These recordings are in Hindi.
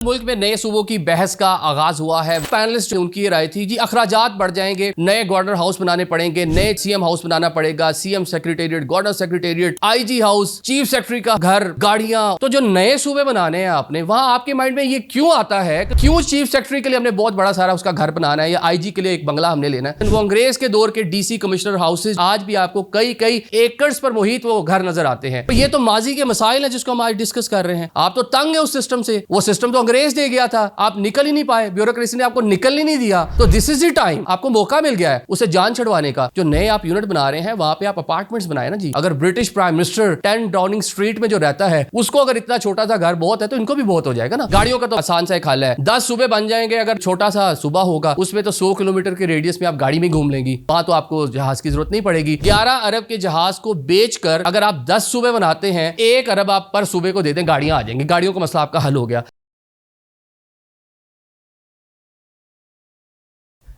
मुल्क में नए सूबों की बहस का आगाज हुआ है। पैनलिस्ट उनकी राय थी जी, अखराजात बढ़ जाएंगे, नए गवर्नर हाउस बनाने पड़ेंगे, नए सीएम हाउस बनाना पड़ेगा, CM secretariat, governor secretariat, IG house, chief secretary का घर, गाड़ियां। तो जो नए सूबे बनाने हैं आपने, वहां आपके माइंड में ये क्यों आता है, क्यों चीफ सेक्रेटरी के लिए हमने बहुत बड़ा सारा उसका घर बनाना है, या आईजी के लिए एक बंगला हमने लेना है। वो अंग्रेज के दौर के डीसी कमिश्नर हाउसेज आज भी आपको कई कई एकड़ पर मुहित वो घर नजर आते हैं। तो ये तो माजी के मसाइल है जिसको हम आज डिस्कस कर रहे हैं। आप तो तंग है उस सिस्टम से, वो सिस्टम तो अंग्रेज दे गया था, आप निकल ही नहीं पाए, ब्यूरोक्रेसी ने आपको निकल ही नहीं दिया। तो दिस इज द टाइम, आपको मौका मिल गया है उसे जान छुड़वाने का। जो नए आप यूनिट बना रहे हैं वहां पे आप अपार्टमेंट्स बनाए ना जी। अगर British prime minister 10 Downing street में जो रहता है उसको अगर इतना छोटा सा घर बहुत है तो इनको भी बहुत हो जाएगा ना। गाड़ियों का तो आसान सा एक हल है, 10 सूबे बन जाएंगे। अगर छोटा सा सूबा होगा उसमें तो 100 किलोमीटर के रेडियस में आप गाड़ी में घूम लेंगी, वहां तो आपको जहाज की जरूरत नहीं पड़ेगी। 11 अरब के जहाज को बेचकर अगर आप 10 सूबे बनाते हैं, 1 अरब आप पर सूबे को देते हैं, गाड़ियां आ जाएंगी, गाड़ियों का मसला आपका हल हो गया।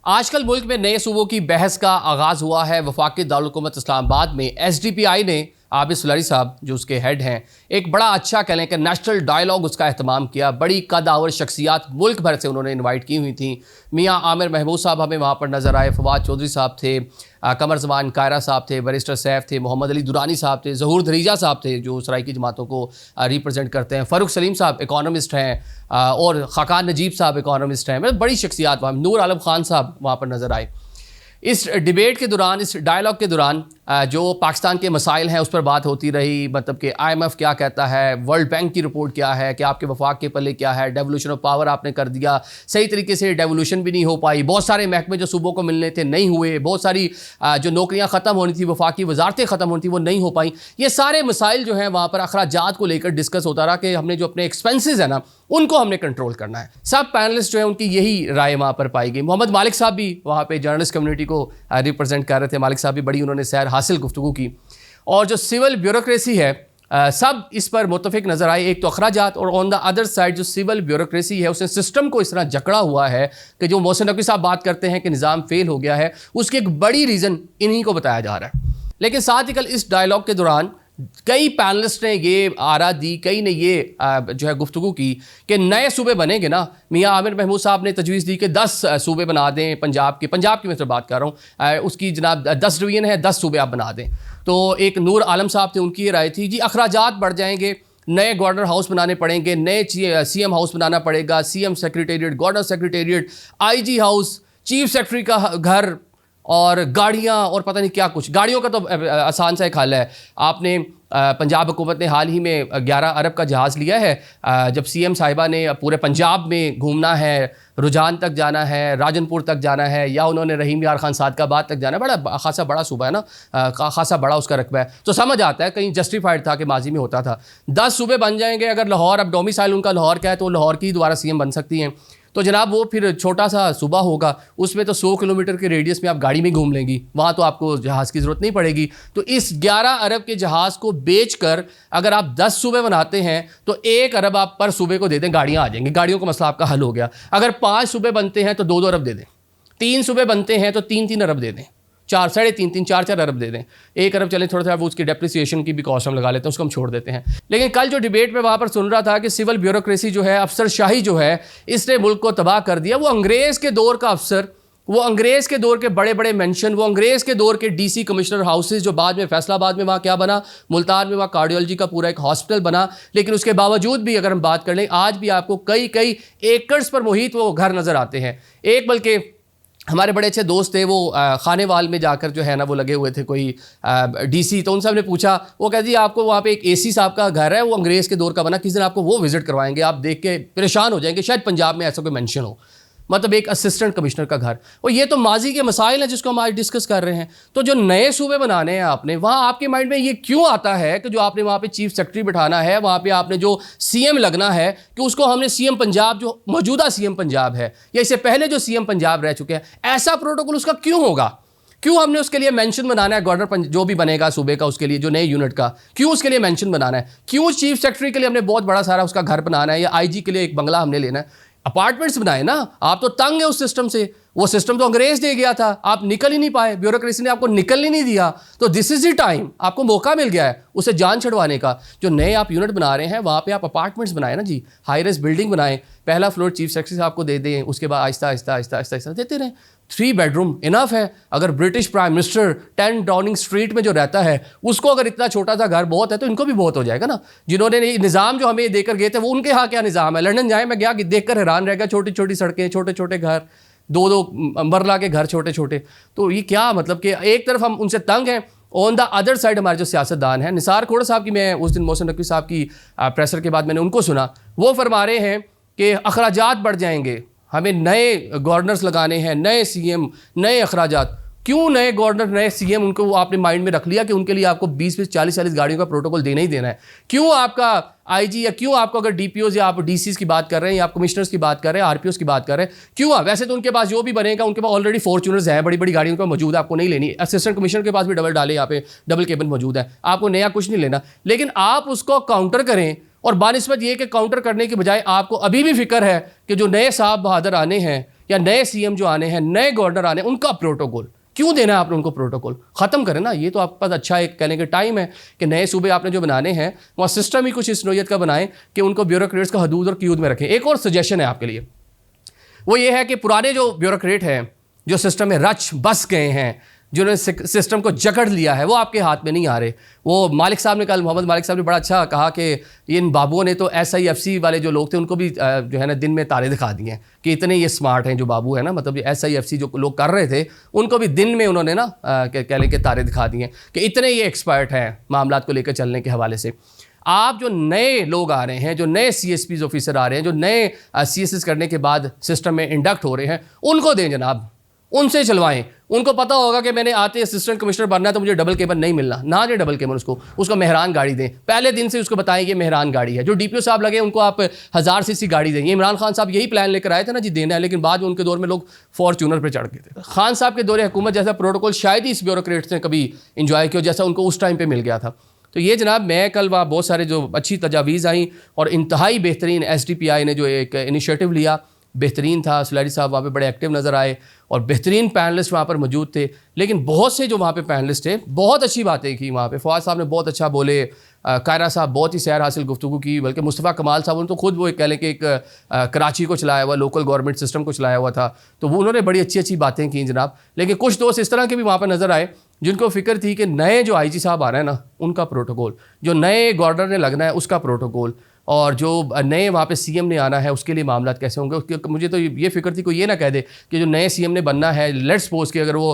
आजकल मुल्क में नए सूबों की बहस का आगाज हुआ है। वफाकी दारुल हुकूमत इस्लामाबाद में एसडीपीआई ने आबिद सुलरी साहब जो उसके हेड हैं, एक बड़ा अच्छा कह लें कि नेशनल डायलॉग उसका एहतमाम किया। बड़ी कदावर शख्सियात मुल्क भर से उन्होंने इनवाइट की हुई थी। मियाँ आमिर महमूद साहब हमें वहाँ पर नज़र आए, फवाद चौधरी साहब थे, कमर जमान कायरा साहब थे, बैरिस्टर सैफ थे, मोहम्मद अली दुरानी साहब थे, ज़हूर धरीजा साहब थे जो सराइकी जमातों को रिप्रेजेंट करते हैं, फ़ारूक सलीम साहब इकोनॉमिस्ट हैं, और खाकान नजीब साहब इकोनॉमिस्ट हैं। मतलब बड़ी शख्सियात वहाँ, नूर आलम खान साहब वहाँ पर नज़र आए। इस डिबेट के दौरान, इस डायलॉग के दौरान जो पाकिस्तान के मसाइल हैं उस पर बात होती रही। मतलब कि IMF क्या कहता है, वर्ल्ड बैंक की रिपोर्ट क्या है, कि आपके वफाक के पल्ले क्या है, डेवोल्यूशन ऑफ पावर आपने कर दिया, सही तरीके से डेवोल्यूशन भी नहीं हो पाई, बहुत सारे महकमे जो सूबों को मिलने थे नहीं हुए, बहुत सारी जो नौकरियां ख़त्म होनी थी, वफाकी वजारतें ख़त्म होनी थी, वो नहीं हो पाई। ये सारे मसाइल जो हैं वहाँ पर अखराजात को लेकर डिस्कस होता रहा कि हमने जो अपने एक्सपेंसेस है ना उनको हमने कंट्रोल करना है। सब पैनलिस्ट जो है उनकी यही राय वहाँ पर पाई गई। मोहम्मद मालिक साहब भी वहाँ पे जर्नलिस्ट कम्युनिटी को रिप्रेजेंट कर रहे थे। मालिक साहब भी बड़ी उन्होंने सैर हासिल गुफ्तगू की। और जो सिविल ब्यूरोक्रेसी है सब इस पर मुत्तफिक नज़र आए। एक तो अखराजात, और ऑन द अदर साइड जो सिविल ब्यूरोक्रेसी है उसने सिस्टम को इस तरह जकड़ा हुआ है कि जो मोहसिन नकवी साहब बात करते हैं कि निज़ाम फेल हो गया है, उसकी एक बड़ी रीज़न इन्हीं को बताया जा रहा है। लेकिन साथ ही कल इस डायलॉग के दौरान कई पैनलिस्ट ने ये आरा दी, कई ने ये जो है गुफ्तगू की कि नए सूबे बनेंगे ना। मियाँ आमिर महमूद साहब ने तजवीज़ दी कि 10 सूबे बना दें पंजाब की मैं तो बात कर रहा हूँ, उसकी जनाब 10 डिवीज़न है, 10 सूबे आप बना दें। तो एक नूर आलम साहब थे, उनकी ये राय थी जी, अखराजात बढ़ जाएंगे, नए गवर्नर हाउस बनाने पड़ेंगे, नए सीएम हाउस बनाना पड़ेगा, CM secretariat, governor secretariat, IG house, chief secretary का घर, और गाड़ियाँ, और पता नहीं क्या कुछ। गाड़ियों का तो आसान सा एक हल है। आपने पंजाब हुकूमत ने हाल ही में 11 अरब का जहाज़ लिया है। जब सीएम साहिबा ने पूरे पंजाब में घूमना है, रुझान तक जाना है, राजनपुर तक जाना है, या उन्होंने रहीम यार खान सादकाबाद तक जाना है, बड़ा खासा बड़ा सूबा है ना, खासा बड़ा उसका रकबा है, तो समझ आता है कहीं जस्टिफाइड था कि माजी में होता था। 10 सूबे बन जाएंगे। अगर लाहौर, अब डोमिसाइल उनका लाहौर का है तो लाहौर की दोबारा सीएम बन सकती हैं। तो जनाब वो फिर छोटा सा सूबा होगा, उसमें तो 100 किलोमीटर के रेडियस में आप गाड़ी में घूम लेंगी, वहाँ तो आपको जहाज़ की ज़रूरत नहीं पड़ेगी। तो इस 11 अरब के जहाज़ को बेचकर अगर आप 10 सूबे बनाते हैं तो 1 अरब आप पर सूबे को दे दें, गाड़ियाँ आ जाएंगी, गाड़ियों का मसला आपका हल हो गया। अगर 5 सूबे बनते हैं तो 2-2 अरब दे दें, 3 सूबे बनते हैं तो 3-3 अरब दे दें, 4, 3.5, 4 अरब दे दें, 1 अरब चलें थोड़ा सा वो उसकी डेप्रिसिएशन की भी कॉस्ट हम लगा लेते हैं, उसको हम छोड़ देते हैं। लेकिन कल जो डिबेट में वहाँ पर सुन रहा था कि सिविल ब्यूरोक्रेसी जो है, अफसरशाही जो है, इसने मुल्क को तबाह कर दिया। वो अंग्रेज़ के दौर का अफसर, वो अंग्रेज़ के दौर के बड़े बड़े मेंशन, वो अंग्रेज़ के दौर के डीसी कमिश्नर हाउसेज जो बाद में फैसलाबाद में वहाँ क्या बना, मुल्तान में वहाँ कार्डियोलॉजी का पूरा एक हॉस्पिटल बना। लेकिन उसके बावजूद भी अगर हम बात कर लें, आज भी आपको कई कई एकड़ पर मुहित वो घर नज़र आते हैं। एक बल्कि हमारे बड़े अच्छे दोस्त थे, वो खानेवाल में जाकर जो है ना वो लगे हुए थे कोई डीसी, तो उनसे हमने पूछा, वो कहते जी आपको वहाँ पे एक एसी साहब का घर है, वो अंग्रेज़ के दौर का बना, किसी दिन आपको वो विज़िट करवाएंगे, आप देख के परेशान हो जाएंगे, शायद पंजाब में ऐसा कोई मेंशन हो, मतलब एक असिस्टेंट कमिश्नर का घर। और ये तो माजी के मसाइल हैं जिसको हम आज डिस्कस कर रहे हैं। तो जो नए सूबे बनाने हैं आपने, वहाँ आपके माइंड में ये क्यों आता है कि जो आपने वहाँ पे चीफ सेक्रेटरी बिठाना है, वहाँ पे आपने जो सीएम लगना है कि उसको हमने सीएम पंजाब, जो मौजूदा सीएम पंजाब है या इससे पहले जो सीएम पंजाब रह चुके हैं, ऐसा प्रोटोकॉल उसका क्यों होगा? क्यों हमने उसके लिए मेंशन बनाना है, गवर्नर जो भी बनेगा सूबे का उसके लिए, जो नए यूनिट का, क्यों उसके लिए मेंशन बनाना है? क्यों चीफ सेक्रेटरी के लिए हमने बहुत बड़ा सारा उसका घर बनाना है, या आईजी के लिए एक बंगला हमने लेना है? अपार्टमेंट्स बनाए ना। आप तो तंग है उस सिस्टम से, वो सिस्टम तो अंग्रेज दे गया था, आप निकल ही नहीं पाए, ब्यूरोक्रेसी ने आपको निकलने नहीं दिया। तो दिस इज द टाइम, आपको मौका मिल गया है उसे जान छुड़वाने का। जो नए आप यूनिट बना रहे हैं वहाँ पे आप अपार्टमेंट्स बनाए ना जी, हाई राइज बिल्डिंग बनाएं, पहला फ्लोर चीफ सेक्रेटरी साहब को दे दें, उसके बाद आहिस्ता आहिस्ता आहिस्ता आहिस्ता आहिस्ता देते रहें। 3 बेडरूम इनफ है। अगर British prime minister 10 Downing street में जो रहता है उसको अगर इतना छोटा सा घर बहुत है तो इनको भी बहुत हो जाएगा ना। जिन्होंने निज़ाम जो हमें देकर गए थे वो उनके यहाँ क्या निज़ाम है। लंदन जाए, मैं गया कि देखकर हैरान रह गया, छोटी छोटी सड़कें, छोटे छोटे घर, 2-2 मरला के घर छोटे छोटे। तो ये क्या मतलब कि एक तरफ हम उनसे तंग हैं, ऑन द अदर साइड हमारे जो सियासतदान हैं, निसार खोड़ साहब की, मैं उस दिन मोहसिन नकवी साहब की प्रेसर के बाद मैंने उनको सुना, वो फरमा रहे हैं कि अखराजात बढ़ जाएंगे, हमें नए गवर्नर्स लगाने हैं, नए सीएम, नए अखराजात। क्यों नए गवर्नर, नए सीएम, उनको वो आपने माइंड में रख लिया कि उनके लिए आपको 20-20, 40-40 गाड़ियों का प्रोटोकॉल देना ही देना है। क्यों आपका आईजी या क्यों आपको अगर डीपीओज या आप डीसीज की बात कर रहे हैं या आप कमिश्नर्स की बात कर रहे हैं, आरपीओस की बात कर रहे हैं, क्यों? वैसे तो उनके पास जो भी बनेगा उनके पास ऑलरेडी फॉर्च्यूनर्स हैं, बड़ी बड़ी गाड़ियों का मौजूद है, आपको नहीं लेनी। असिस्टेंट कमिश्नर के पास भी डबल डाले, यहाँ पे डबल केबिन मौजूद है, आपको नया कुछ नहीं लेना। लेकिन आप उसको काउंटर करें, और बानिस्बत ये कि काउंटर करने के बजाय आपको अभी भी फिक्र है कि जो नए साहब बहादुर आने हैं या नए सीएम जो आने हैं, नए गवर्नर आने हैं, उनका प्रोटोकॉल क्यों देना है आपने उनको? प्रोटोकॉल ख़त्म करें ना। ये तो आपके पास अच्छा एक कहने के टाइम है कि नए सूबे आपने जो बनाने हैं वहाँ सिस्टम ही कुछ इस नोयत का बनाएं कि उनको ब्यूरोक्रेट्स का हदूद और क़यूद में रखें। एक और सजेशन है आपके लिए, वो ये है कि पुराने जो ब्यूरोक्रेट हैं, जो सिस्टम में रच बस गए हैं, जिन्होंने सिस्टम को जकड़ लिया है, वो आपके हाथ में नहीं आ रहे। वो मालिक साहब ने कल, मोहम्मद मालिक साहब ने बड़ा अच्छा कहा कि इन बाबुओं ने तो SIFC वाले जो लोग थे उनको भी जो है ना दिन में तारे दिखा दिए हैं कि इतने ये स्मार्ट हैं जो बाबू है ना, मतलब ये SIFC जो लोग कर रहे थे उनको भी दिन में उन्होंने ना कह लें कि तारे दिखा दिए कि इतने ये एक्सपर्ट हैं मामलात को लेकर चलने के हवाले से। आप जो नए लोग आ रहे हैं, जो नए CSPs ऑफिसर आ रहे हैं, जो नए CSS करने के बाद सिस्टम में इंडक्ट हो रहे हैं, उनको दें जनाब, उनसे चलवाएं। उनको पता होगा कि मैंने आते असिस्टेंट कमिश्नर बनना है तो मुझे डबल केबन नहीं मिलना, ना दे डबल केबन, उसको मेहरान गाड़ी दें। पहले दिन से उसको बताएं ये मेहरान गाड़ी है। जो DPO साहब लगे उनको आप 1000 cc गाड़ी दें। ये इमरान खान साहब यही प्लान लेकर आए थे ना जी, देना है, लेकिन बाद में उनके दौर में लोग फॉर्च्यूनर पर चढ़ गए थे। खान साहब के दौरे हुकूमत जैसा प्रोटोकॉल शायद ही इस ब्यूरोक्रेट्स ने कभी इंजॉय किया जैसा उनको उस टाइम पर मिल गया था। तो ये जनाब, मैं कल वहाँ बहुत सारे जो अच्छी तजावीज़ आई और इंतहाई बेहतरीन SDPI ने जो एक इनिशिएटिव लिया, बेहतरीन था। सुलैरी साहब वहाँ पे बड़े एक्टिव नज़र आए और बेहतरीन पैनलिस्ट वहाँ पर मौजूद थे। लेकिन बहुत से जो वहाँ पे पैनलिस्ट थे बहुत अच्छी बातें की वहाँ पे। फवाद साहब ने बहुत अच्छा बोले, कायरा साहब बहुत ही सैर हासिल गुफ्तगू की, बल्कि मुस्तफ़ा कमाल साहब उन्होंने तो खुद वो कह लें कि एक कराची को चलाया हुआ, लोकल गवर्नमेंट सिस्टम को चलाया हुआ था, तो वो उन्होंने बड़ी अच्छी अच्छी बातें की जनाब। लेकिन कुछ दोस्त इस तरह के भी वहाँ पर नज़र आए जिनको फ़िक्र थी कि नए जो IG साहब आ रहे हैं ना उनका प्रोटोकॉल, जो नए गवर्नर ने लगना है उसका प्रोटोकॉल, और जो नए वहाँ पे CM ने आना है उसके लिए मामलात कैसे होंगे। उसके मुझे तो ये फ़िक्र थी कोई ये ना कह दे कि जो नए CM ने बनना है, लेट्स सपोज कि अगर वो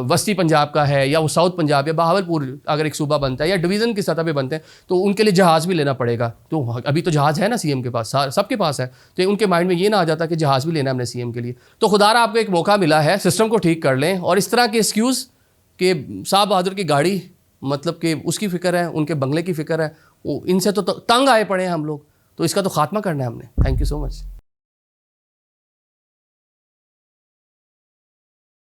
वस्ती पंजाब का है या वो साउथ पंजाब या बहावलपुर अगर एक सूबा बनता है या डिवीज़न की सतह पे बनते हैं तो उनके लिए जहाज़ भी लेना पड़ेगा। तो अभी तो जहाज़ है ना CM के पास, सबके पास है, तो उनके माइंड में ये ना आ जाता कि जहाज़ भी लेना है हमने CM के लिए। तो खुदारा आपको एक मौका मिला है, सिस्टम को ठीक कर लें। और इस तरह के एक्सक्यूज़ कि साहब बहादुर की गाड़ी, मतलब कि उसकी फ़िक्र है, उनके बंगले की फ़िक्र है, इनसे तो तंग आए पड़े हैं हम लोग, तो इसका तो खात्मा करना है हमने। Thank you so much.